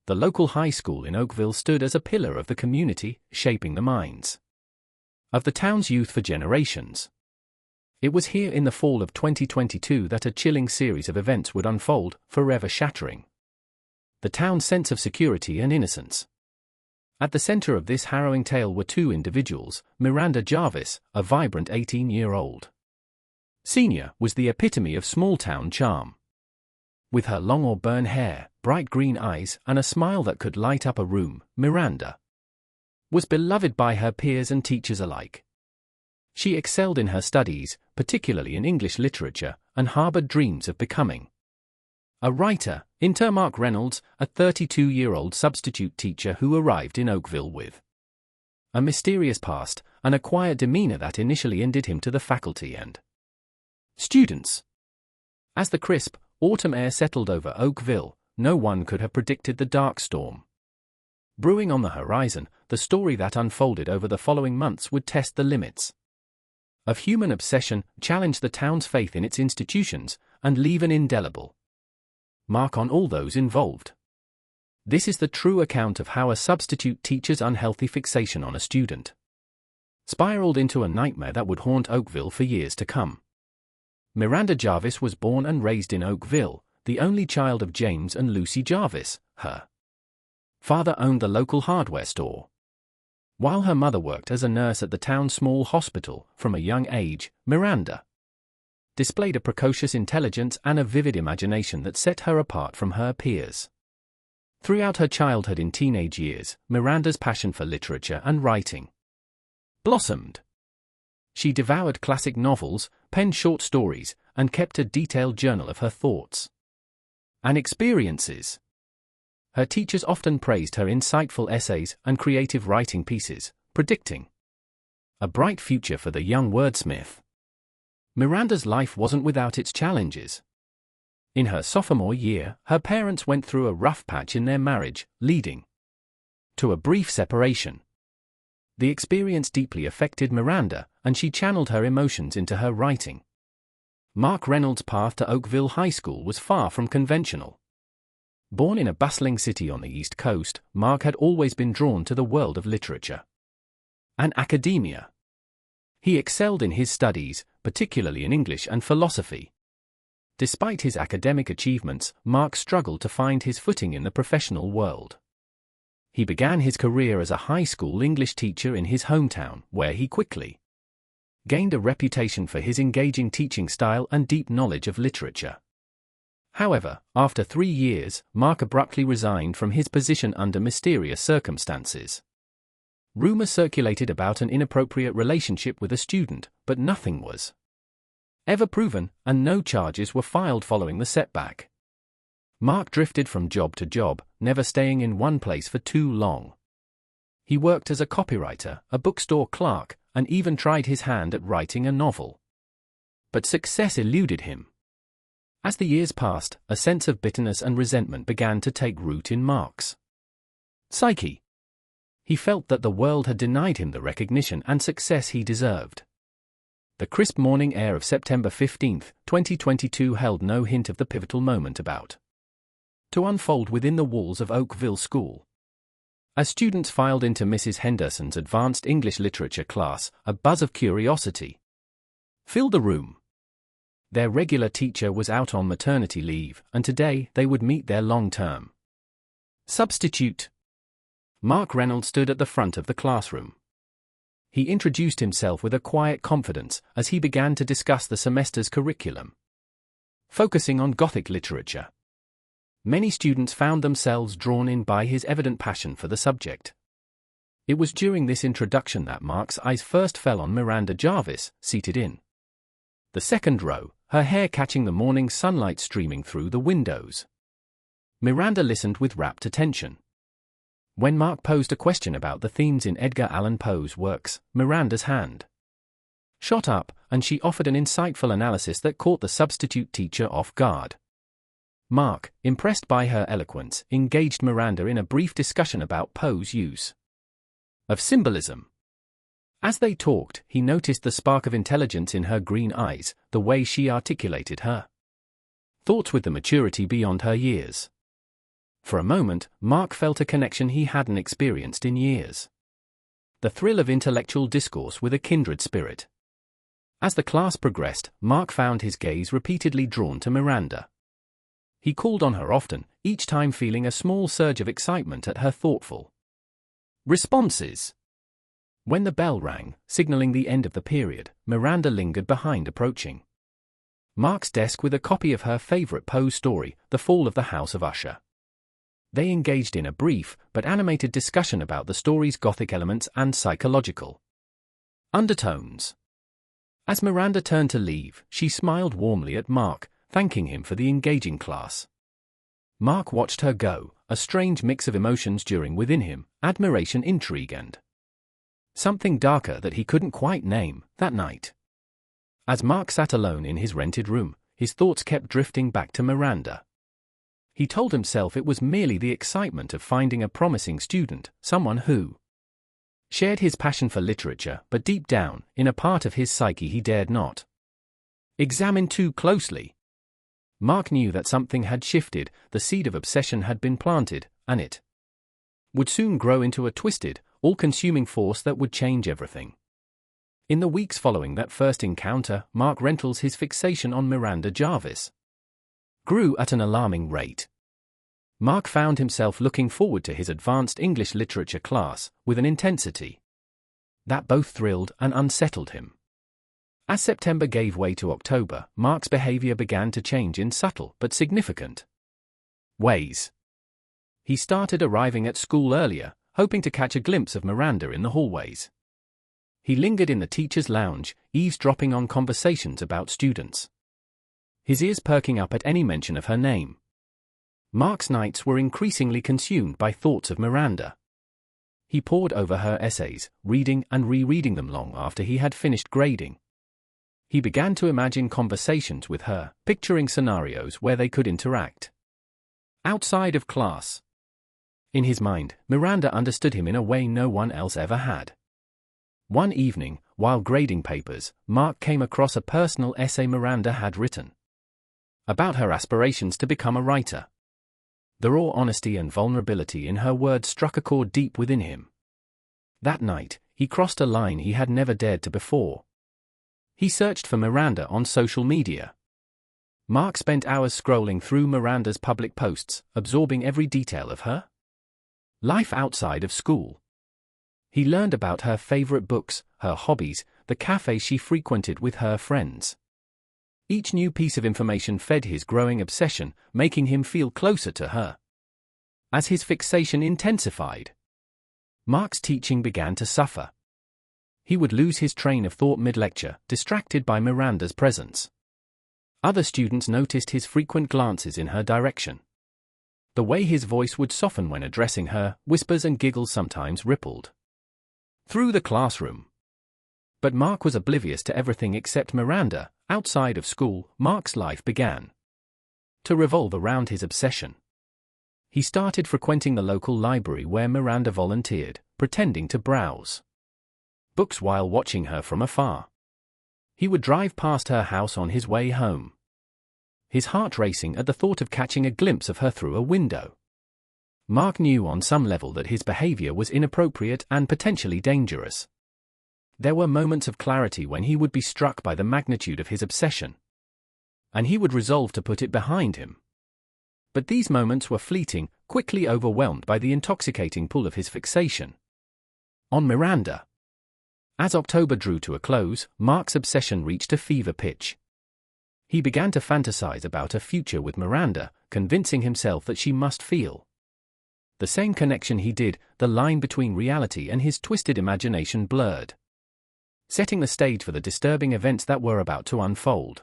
The local high school in Oakville stood as a pillar of the community, shaping the minds of the town's youth for generations. It was here in the fall of 2022 that a chilling series of events would unfold, forever shattering the town's sense of security and innocence. At the center of this harrowing tale were two individuals. Miranda Jarvis, a vibrant 18-year-old senior, was the epitome of small-town charm. With her long auburn hair, bright green eyes, and a smile that could light up a room, Miranda was beloved by her peers and teachers alike. She excelled in her studies, particularly in English literature, and harbored dreams of becoming a writer. Enter Mark Reynolds, a 32-year-old substitute teacher who arrived in Oakville with a mysterious past and a quiet demeanor that initially endeared him to the faculty and students. As the crisp, autumn air settled over Oakville, no one could have predicted the dark storm brewing on the horizon. The story that unfolded over the following months would test the limits of human obsession, challenge the town's faith in its institutions, and leave an indelible mark on all those involved. This is the true account of how a substitute teacher's unhealthy fixation on a student spiraled into a nightmare that would haunt Oakville for years to come. Miranda Jarvis was born and raised in Oakville, the only child of James and Lucy Jarvis. Her father owned the local hardware store, while her mother worked as a nurse at the town's small hospital. From a young age, Miranda displayed a precocious intelligence and a vivid imagination that set her apart from her peers. Throughout her childhood and teenage years, Miranda's passion for literature and writing blossomed. She devoured classic novels, penned short stories, and kept a detailed journal of her thoughts and experiences. Her teachers often praised her insightful essays and creative writing pieces, predicting a bright future for the young wordsmith. Miranda's life wasn't without its challenges. In her sophomore year, her parents went through a rough patch in their marriage, leading to a brief separation. The experience deeply affected Miranda, and she channeled her emotions into her writing. Mark Reynolds' path to Oakville High School was far from conventional. Born in a bustling city on the East Coast, Mark had always been drawn to the world of literature and academia. He excelled in his studies, particularly in English and philosophy. Despite his academic achievements, Mark struggled to find his footing in the professional world. He began his career as a high school English teacher in his hometown, where he quickly gained a reputation for his engaging teaching style and deep knowledge of literature. However, after 3 years, Mark abruptly resigned from his position under mysterious circumstances. Rumors circulated about an inappropriate relationship with a student, but nothing was ever proven, and no charges were filed following the setback. Mark drifted from job to job, never staying in one place for too long. He worked as a copywriter, a bookstore clerk, and even tried his hand at writing a novel. But success eluded him. As the years passed, a sense of bitterness and resentment began to take root in Mark's psyche. He felt that the world had denied him the recognition and success he deserved. The crisp morning air of September 15, 2022 held no hint of the pivotal moment about to unfold within the walls of Oakville School. As students filed into Mrs. Henderson's advanced English literature class, a buzz of curiosity filled the room. Their regular teacher was out on maternity leave, and today they would meet their long-term substitute. Mark Reynolds stood at the front of the classroom. He introduced himself with a quiet confidence as he began to discuss the semester's curriculum, focusing on Gothic literature. Many students found themselves drawn in by his evident passion for the subject. It was during this introduction that Mark's eyes first fell on Miranda Jarvis, seated in the second row, her hair catching the morning sunlight streaming through the windows. Miranda listened with rapt attention. When Mark posed a question about the themes in Edgar Allan Poe's works, Miranda's hand shot up, and she offered an insightful analysis that caught the substitute teacher off guard. Mark, impressed by her eloquence, engaged Miranda in a brief discussion about Poe's use of symbolism. As they talked, he noticed the spark of intelligence in her green eyes, the way she articulated her thoughts with the maturity beyond her years. For a moment, Mark felt a connection he hadn't experienced in years. The thrill of intellectual discourse with a kindred spirit. As the class progressed, Mark found his gaze repeatedly drawn to Miranda. He called on her often, each time feeling a small surge of excitement at her thoughtful responses. When the bell rang, signaling the end of the period, Miranda lingered behind, approaching Mark's desk with a copy of her favorite Poe story, The Fall of the House of Usher. They engaged in a brief but animated discussion about the story's gothic elements and psychological undertones. As Miranda turned to leave, she smiled warmly at Mark, thanking him for the engaging class. Mark watched her go, a strange mix of emotions during within him, admiration, intrigue, and something darker that he couldn't quite name, that night. As Mark sat alone in his rented room, his thoughts kept drifting back to Miranda. He told himself it was merely the excitement of finding a promising student, someone who shared his passion for literature, but deep down, in a part of his psyche he dared not examine too closely. Mark knew that something had shifted, the seed of obsession had been planted, and it would soon grow into a twisted, all-consuming force that would change everything. In the weeks following that first encounter, Mark Rental's his fixation on Miranda Jarvis grew at an alarming rate. Mark found himself looking forward to his advanced English literature class with an intensity that both thrilled and unsettled him. As September gave way to October, Mark's behavior began to change in subtle but significant ways. He started arriving at school earlier, hoping to catch a glimpse of Miranda in the hallways. He lingered in the teacher's lounge, eavesdropping on conversations about students, his ears perking up at any mention of her name. Mark's nights were increasingly consumed by thoughts of Miranda. He pored over her essays, reading and rereading them long after he had finished grading. He began to imagine conversations with her, picturing scenarios where they could interact outside of class. In his mind, Miranda understood him in a way no one else ever had. One evening, while grading papers, Mark came across a personal essay Miranda had written about her aspirations to become a writer. The raw honesty and vulnerability in her words struck a chord deep within him. That night, he crossed a line he had never dared to before. He searched for Miranda on social media. Mark spent hours scrolling through Miranda's public posts, absorbing every detail of her life outside of school. He learned about her favorite books, her hobbies, the cafes she frequented with her friends. Each new piece of information fed his growing obsession, making him feel closer to her. As his fixation intensified, Mark's teaching began to suffer. He would lose his train of thought mid-lecture, distracted by Miranda's presence. Other students noticed his frequent glances in her direction. The way his voice would soften when addressing her, whispers and giggles sometimes rippled through the classroom. But Mark was oblivious to everything except Miranda. Outside of school, Mark's life began to revolve around his obsession. He started frequenting the local library where Miranda volunteered, pretending to browse books while watching her from afar. He would drive past her house on his way home, his heart racing at the thought of catching a glimpse of her through a window. Mark knew on some level that his behavior was inappropriate and potentially dangerous. There were moments of clarity when he would be struck by the magnitude of his obsession, and he would resolve to put it behind him. But these moments were fleeting, quickly overwhelmed by the intoxicating pull of his fixation on Miranda. As October drew to a close, Mark's obsession reached a fever pitch. He began to fantasize about a future with Miranda, convincing himself that she must feel the same connection he did. The line between reality and his twisted imagination blurred, setting the stage for the disturbing events that were about to unfold.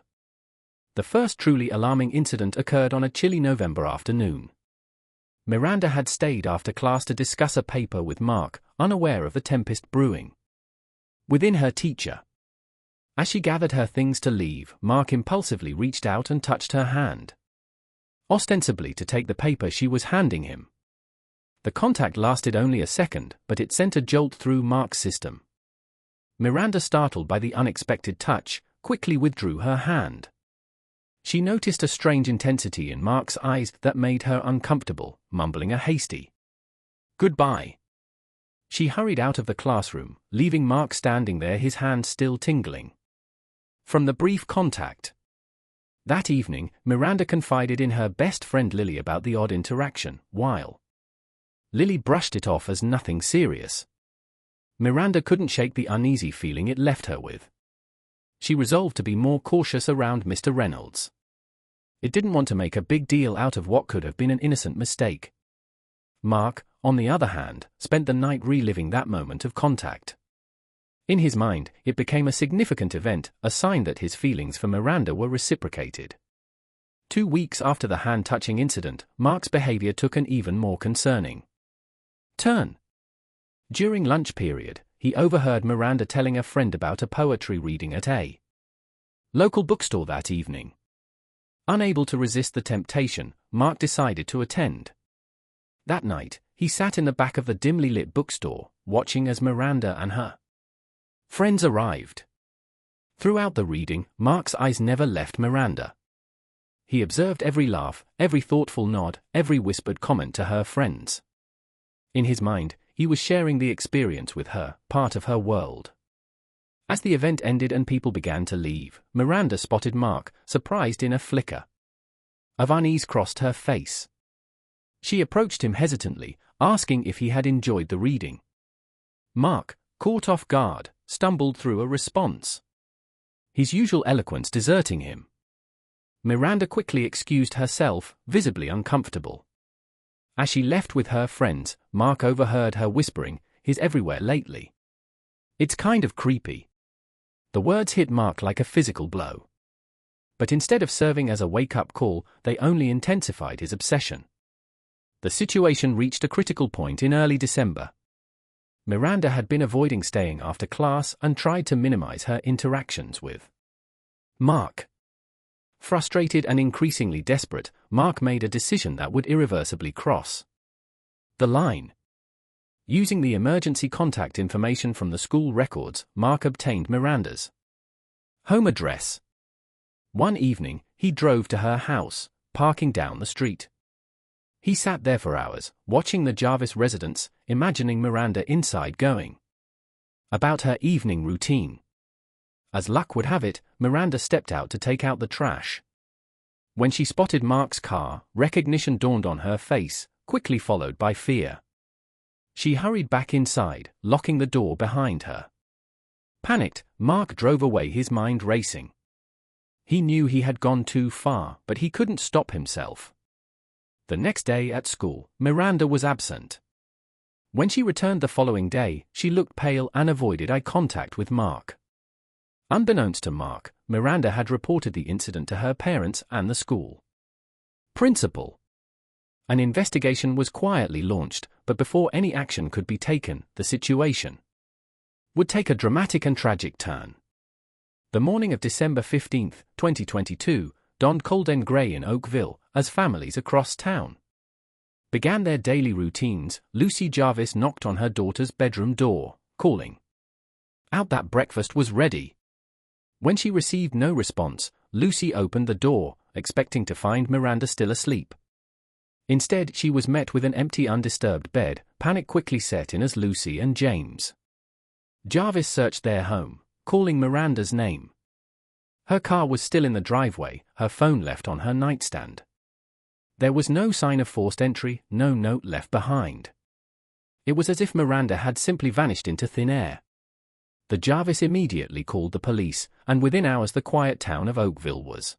The first truly alarming incident occurred on a chilly November afternoon. Miranda had stayed after class to discuss a paper with Mark, unaware of the tempest brewing within her teacher. As she gathered her things to leave, Mark impulsively reached out and touched her hand, ostensibly to take the paper she was handing him. The contact lasted only a second, but it sent a jolt through Mark's system. Miranda, startled by the unexpected touch, quickly withdrew her hand. She noticed a strange intensity in Mark's eyes that made her uncomfortable, mumbling a hasty goodbye. She hurried out of the classroom, leaving Mark standing there, his hands still tingling from the brief contact. That evening, Miranda confided in her best friend Lily about the odd interaction, while Lily brushed it off as nothing serious. Miranda couldn't shake the uneasy feeling it left her with. She resolved to be more cautious around Mr. Reynolds. It didn't want to make a big deal out of what could have been an innocent mistake. Mark, on the other hand, spent the night reliving that moment of contact. In his mind, it became a significant event, a sign that his feelings for Miranda were reciprocated. 2 weeks after the hand-touching incident, Mark's behavior took an even more concerning turn. During lunch period, he overheard Miranda telling a friend about a poetry reading at a local bookstore that evening. Unable to resist the temptation, Mark decided to attend. That night, he sat in the back of the dimly lit bookstore, watching as Miranda and her friends arrived. Throughout the reading, Mark's eyes never left Miranda. He observed every laugh, every thoughtful nod, every whispered comment to her friends. In his mind, he was sharing the experience with her, part of her world. As the event ended and people began to leave, Miranda spotted Mark, surprised in a flicker of unease crossed her face. She approached him hesitantly, asking if he had enjoyed the reading. Mark, caught off guard, stumbled through a response, his usual eloquence deserting him. Miranda quickly excused herself, visibly uncomfortable. As she left with her friends, Mark overheard her whispering, "He's everywhere lately. It's kind of creepy." The words hit Mark like a physical blow. But instead of serving as a wake-up call, they only intensified his obsession. The situation reached a critical point in early December. Miranda had been avoiding staying after class and tried to minimize her interactions with Mark. Frustrated and increasingly desperate, Mark made a decision that would irreversibly cross the line. Using the emergency contact information from the school records, Mark obtained Miranda's home address. One evening, he drove to her house, parking down the street. He sat there for hours, watching the Jarvis residence, imagining Miranda inside going about her evening routine. As luck would have it, Miranda stepped out to take out the trash. When she spotted Mark's car, recognition dawned on her face, quickly followed by fear. She hurried back inside, locking the door behind her. Panicked, Mark drove away, his mind racing. He knew he had gone too far, but he couldn't stop himself. The next day at school, Miranda was absent. When she returned the following day, she looked pale and avoided eye contact with Mark. Unbeknownst to Mark, Miranda had reported the incident to her parents and the school principal. An investigation was quietly launched, but before any action could be taken, the situation would take a dramatic and tragic turn. The morning of December 15, 2022, dawned cold and grey in Oakville, as families across town began their daily routines. Lucy Jarvis knocked on her daughter's bedroom door, calling out that breakfast was ready. When she received no response, Lucy opened the door, expecting to find Miranda still asleep. Instead, she was met with an empty, undisturbed bed. Panic quickly set in as Lucy and James Jarvis searched their home, calling Miranda's name. Her car was still in the driveway, her phone left on her nightstand. There was no sign of forced entry, no note left behind. It was as if Miranda had simply vanished into thin air. The Jarvis immediately called the police, and within hours the quiet town of Oakville was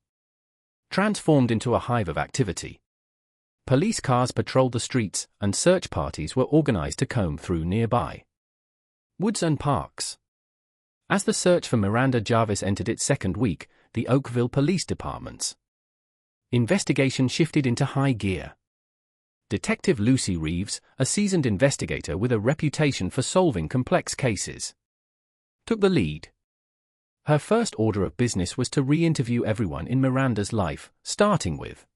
transformed into a hive of activity. Police cars patrolled the streets, and search parties were organized to comb through nearby woods and parks. As the search for Miranda Jarvis entered its second week, the Oakville Police Department's investigation shifted into high gear. Detective Lucy Reeves, a seasoned investigator with a reputation for solving complex cases, took the lead. Her first order of business was to re-interview everyone in Miranda's life, starting with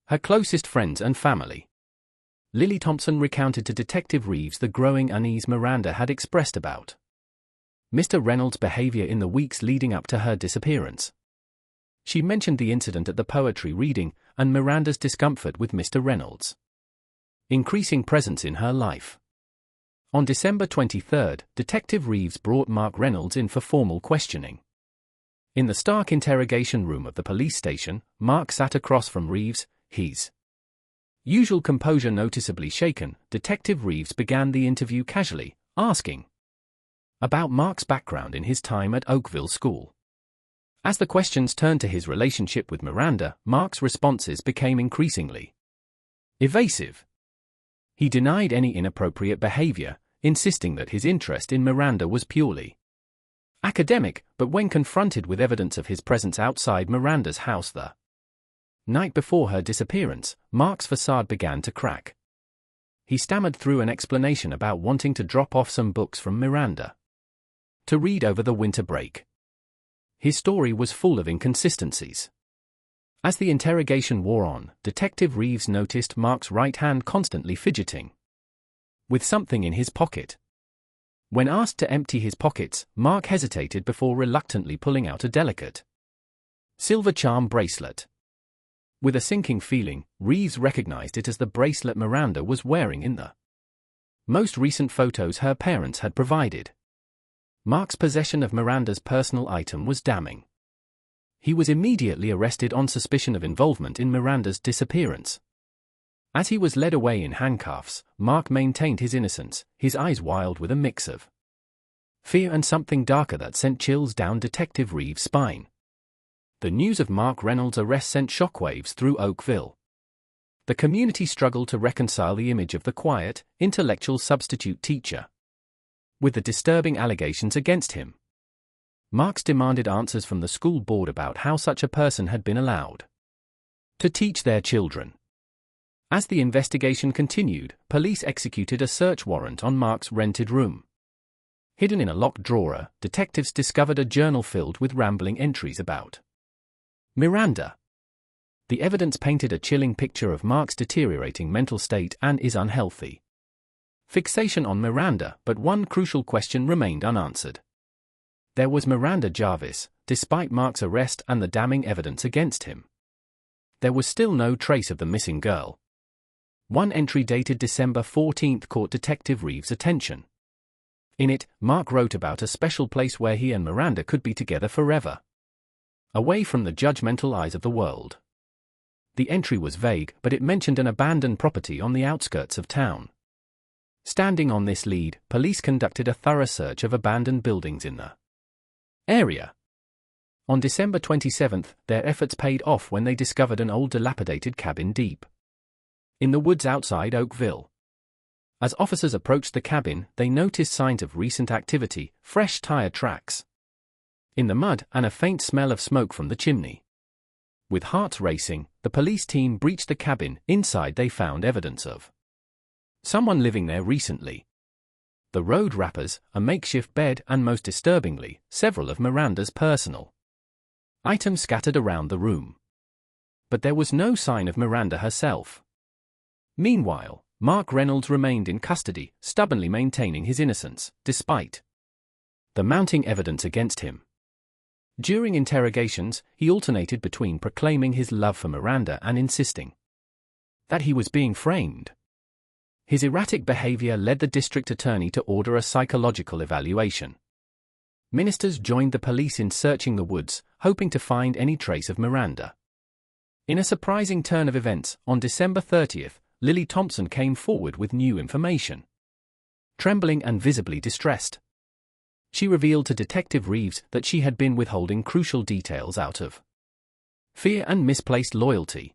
her closest friends and family. Lily Thompson recounted to Detective Reeves the growing unease Miranda had expressed about Mr. Reynolds' behavior in the weeks leading up to her disappearance. She mentioned the incident at the poetry reading and Miranda's discomfort with Mr. Reynolds' increasing presence in her life. On December 23, Detective Reeves brought Mark Reynolds in for formal questioning. In the stark interrogation room of the police station, Mark sat across from Reeves, his usual composure noticeably shaken. Detective Reeves began the interview casually, asking about Mark's background in his time at Oakville School. As the questions turned to his relationship with Miranda, Mark's responses became increasingly evasive. He denied any inappropriate behavior, insisting that his interest in Miranda was purely academic, but when confronted with evidence of his presence outside Miranda's house the night before her disappearance, Mark's facade began to crack. He stammered through an explanation about wanting to drop off some books from Miranda to read over the winter break. His story was full of inconsistencies. As the interrogation wore on, Detective Reeves noticed Mark's right hand constantly fidgeting with something in his pocket. When asked to empty his pockets, Mark hesitated before reluctantly pulling out a delicate silver charm bracelet. With a sinking feeling, Reeves recognized it as the bracelet Miranda was wearing in the most recent photos her parents had provided. Mark's possession of Miranda's personal item was damning. He was immediately arrested on suspicion of involvement in Miranda's disappearance. As he was led away in handcuffs, Mark maintained his innocence, his eyes wild with a mix of fear and something darker that sent chills down Detective Reeves' spine. The news of Mark Reynolds' arrest sent shockwaves through Oakville. The community struggled to reconcile the image of the quiet, intellectual substitute teacher with the disturbing allegations against him. Marks demanded answers from the school board about how such a person had been allowed to teach their children. As the investigation continued, police executed a search warrant on Mark's rented room. Hidden in a locked drawer, detectives discovered a journal filled with rambling entries about Miranda. The evidence painted a chilling picture of Mark's deteriorating mental state and his unhealthy fixation on Miranda, but one crucial question remained unanswered. There was Miranda Jarvis, despite Mark's arrest and the damning evidence against him. There was still no trace of the missing girl. One entry dated December 14 caught Detective Reeves' attention. In it, Mark wrote about a special place where he and Miranda could be together forever, away from the judgmental eyes of the world. The entry was vague, but it mentioned an abandoned property on the outskirts of town. Standing on this lead, police conducted a thorough search of abandoned buildings in the area. On December 27, their efforts paid off when they discovered an old dilapidated cabin deep in the woods outside Oakville. As officers approached the cabin, they noticed signs of recent activity, fresh tire tracks in the mud and a faint smell of smoke from the chimney. With hearts racing, the police team breached the cabin. Inside they found evidence of someone living there recently. The road wrappers, a makeshift bed, and most disturbingly, several of Miranda's personal items scattered around the room. But there was no sign of Miranda herself. Meanwhile, Mark Reynolds remained in custody, stubbornly maintaining his innocence, despite the mounting evidence against him. During interrogations, he alternated between proclaiming his love for Miranda and insisting that he was being framed. His erratic behavior led the district attorney to order a psychological evaluation. Ministers joined the police in searching the woods, hoping to find any trace of Miranda. In a surprising turn of events, on December 30, Lily Thompson came forward with new information. Trembling and visibly distressed, she revealed to Detective Reeves that she had been withholding crucial details out of fear and misplaced loyalty.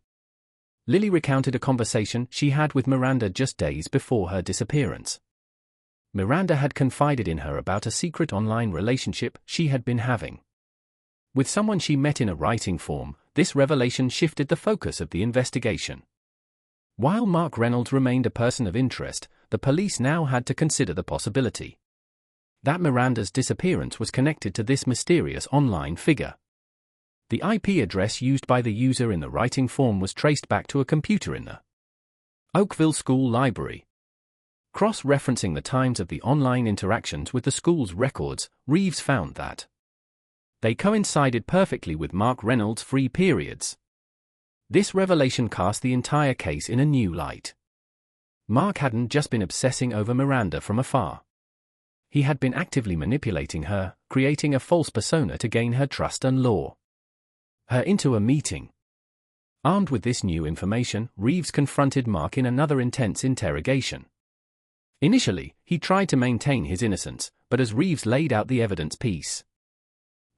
Lily recounted a conversation she had with Miranda just days before her disappearance. Miranda had confided in her about a secret online relationship she had been having with someone she met in a writing form. This revelation shifted the focus of the investigation. While Mark Reynolds remained a person of interest, the police now had to consider the possibility that Miranda's disappearance was connected to this mysterious online figure. The IP address used by the user in the writing form was traced back to a computer in the Oakville School Library. Cross-referencing the times of the online interactions with the school's records, Reeves found that They coincided perfectly with Mark Reynolds' free periods. This revelation cast the entire case in a new light. Mark hadn't just been obsessing over Miranda from afar. He had been actively manipulating her, creating a false persona to gain her trust and lure her into a meeting. Armed with this new information, Reeves confronted Mark in another intense interrogation. Initially, he tried to maintain his innocence, but as Reeves laid out the evidence piece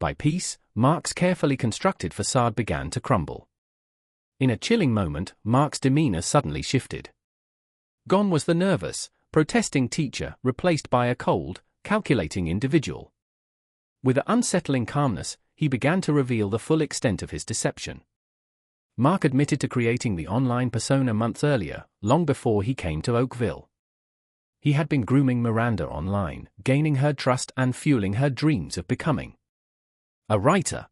by piece, Mark's carefully constructed facade began to crumble. In a chilling moment, Mark's demeanor suddenly shifted. Gone was the nervous, protesting teacher, replaced by a cold, calculating individual. With an unsettling calmness, he began to reveal the full extent of his deception. Mark admitted to creating the online persona months earlier, long before he came to Oakville. He had been grooming Miranda online, gaining her trust and fueling her dreams of becoming a writer.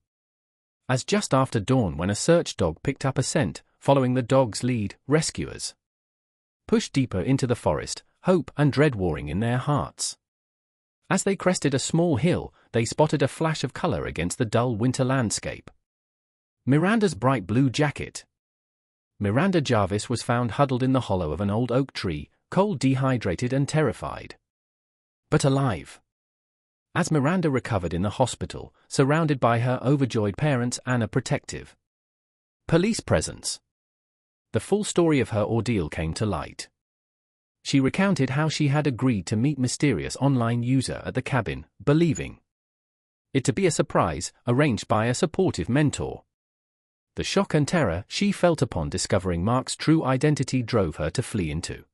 As just after dawn, when a search dog picked up a scent, following the dog's lead, rescuers pushed deeper into the forest, hope and dread warring in their hearts. As they crested a small hill, they spotted a flash of color against the dull winter landscape. Miranda's bright blue jacket. Miranda Jarvis was found huddled in the hollow of an old oak tree, cold, dehydrated and terrified, but alive. As Miranda recovered in the hospital, surrounded by her overjoyed parents and a protective police presence, the full story of her ordeal came to light. She recounted how she had agreed to meet mysterious online user at the cabin, believing it to be a surprise, arranged by a supportive mentor. The shock and terror she felt upon discovering Mark's true identity drove her to flee into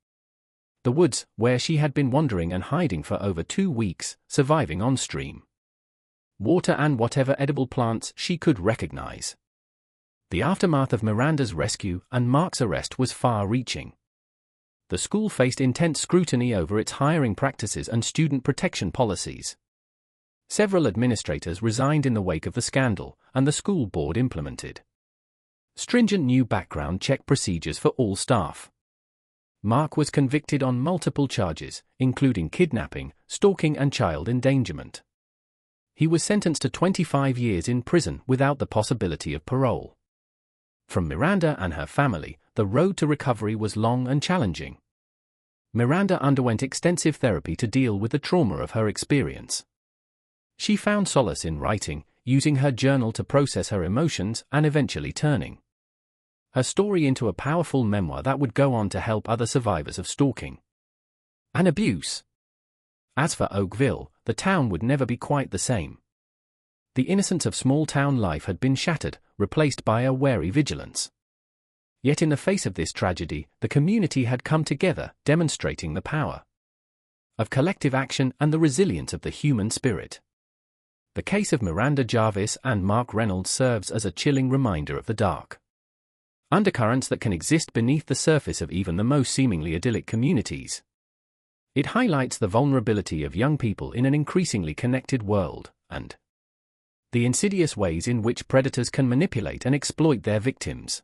the woods, where she had been wandering and hiding for over 2 weeks, surviving on stream water and whatever edible plants she could recognize. The aftermath of Miranda's rescue and Mark's arrest was far-reaching. The school faced intense scrutiny over its hiring practices and student protection policies. Several administrators resigned in the wake of the scandal, and the school board implemented stringent new background check procedures for all staff. Mark was convicted on multiple charges, including kidnapping, stalking and child endangerment. He was sentenced to 25 years in prison without the possibility of parole. From Miranda and her family, the road to recovery was long and challenging. Miranda underwent extensive therapy to deal with the trauma of her experience. She found solace in writing, using her journal to process her emotions and eventually turning her story into a powerful memoir that would go on to help other survivors of stalking and abuse. As for Oakville, the town would never be quite the same. The innocence of small-town life had been shattered, replaced by a wary vigilance. Yet in the face of this tragedy, the community had come together, demonstrating the power of collective action and the resilience of the human spirit. The case of Miranda Jarvis and Mark Reynolds serves as a chilling reminder of the dark undercurrents that can exist beneath the surface of even the most seemingly idyllic communities. It highlights the vulnerability of young people in an increasingly connected world, and the insidious ways in which predators can manipulate and exploit their victims.